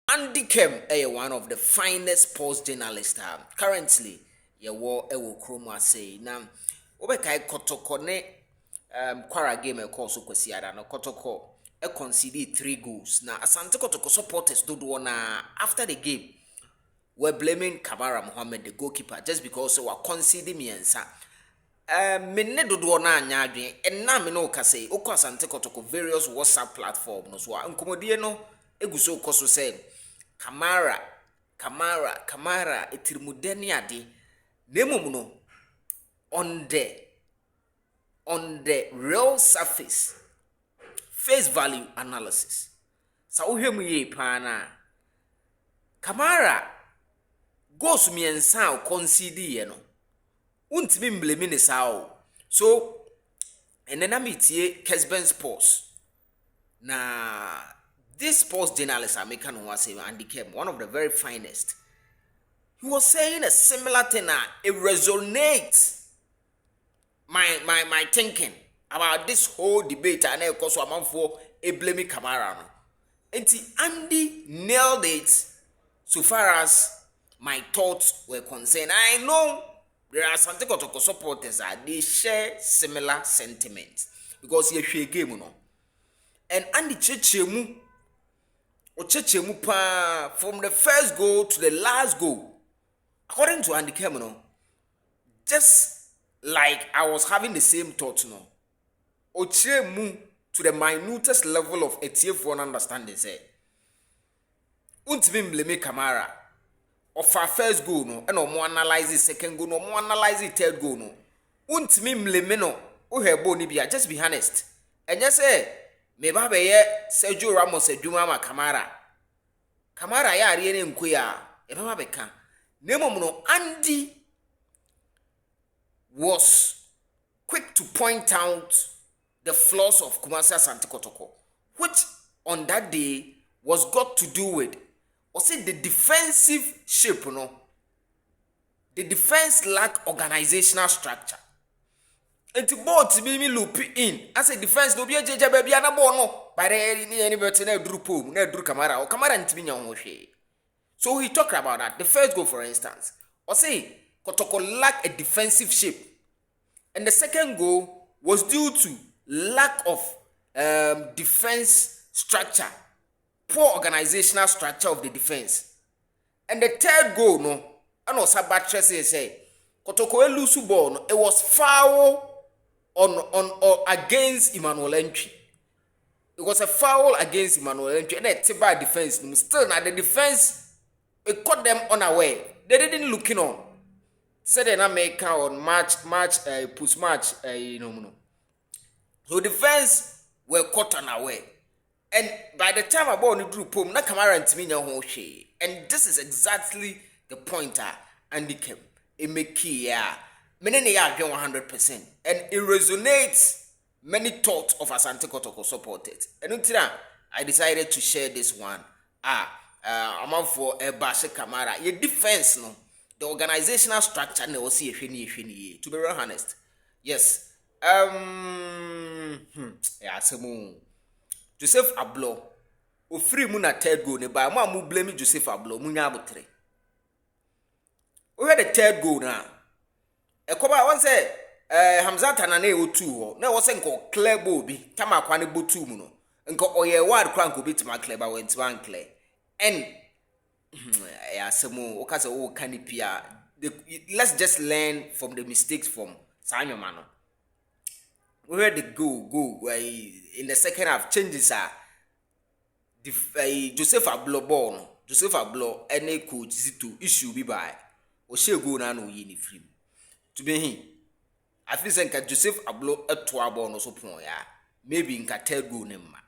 Andy Kerm is one of the finest sports journalists currently. Yewo ewo kroma say now. Obekai Kotoko ne kwara game e call so kwesi ada no Kotoko e conceded 3 goals. Now Asante Kotoko supporters do na after the game were blaming Camara Mohammed the goalkeeper just because they were conceding miensa. Me dodo na anya adwen na me no ka say okọ Asante Kotoko various WhatsApp platform no so nkomodie no eguso koso say Camara etirimudeni ade nemum no on the real surface face value analysis sa wohwemu ye pa na Camara goals miensa o concede ye no untimi mblemi ne sao so enena metie Kessben sports na this sports journalist American was saying Andy Kerm, one of the very finest. He was saying a similar thing. It resonates my thinking about this whole debate. And of course, I'm for a blaming Camara. And Andy nailed it so far as my thoughts were concerned. I know there are some Kotoko supporters that they share similar sentiments because you share game, and Andy Chechemu. From the first goal to the last goal, according to Andy Kerm, just like I was having the same thoughts, Ochemu to the minutest level of ATF1 understanding, say, Untimi blame Camara of our first goal, and no more analyze the second goal, no more analyze the third goal, no. Untimi blame no, Nibia, just be honest, and just say. Me ba be ye Sergio Ramos adwuma ma Camara ya are ne nkoya e ba be ka nemom no Andy was quick to point out the flaws of Kumasi Asante Kotoko, which on that day was got to do with the defensive shape, the defense lack organizational structure. And to ball to be me loop in as a defense no be a jeje baby ana ball no by any better na drew pool na drew Camara or Camara ntimi nya ho hwe. So he talked about that. The first goal, for instance, Kotoko lacked a defensive shape, and the second goal was due to lack of defense structure, poor organizational structure of the defense. And the third goal, I know Sabattre say Kotoko lose ball, no, it was foul on against Emmanuel Entry. It was a foul against Emmanuel Entry, and a bad defense. Still, now the defense it caught them unaware. They didn't look in on. Said they not make on push match, So defense were caught unaware, and by the time I bought the drew poem, na Camara and Timinya Hoshe, and this is exactly the pointer Andy Kerm. It make key, many ya 100%, and it resonates many thoughts of Asante Kotoko supported. And until I decided to share this one. I'm out for a Bashe Camara. Your defense, the organizational structure, no see if any, to be real honest. Yes. Joseph Ablo. O free muna third goal, ne ba ma mu blame Joseph Ablo, munya abutre. We had the third goal now. Ekoba one say Hamzat na e otu ho. Na wo say nko clear ball bi, kama kwa ne botu mu no. Nko oye ward kwa nko bitima clear ba went one clear. And asemu okase o kanipia. Let's just learn from the mistakes from Sanyo Mano. We had the goal in the second half changes are Joseph Ablo ball no. Joseph Ablo any coach to issue bi by o she go na no yi ni free to be him. I feel like Joseph Ablo a 2 ball no so pon ya maybe in third goal ne ma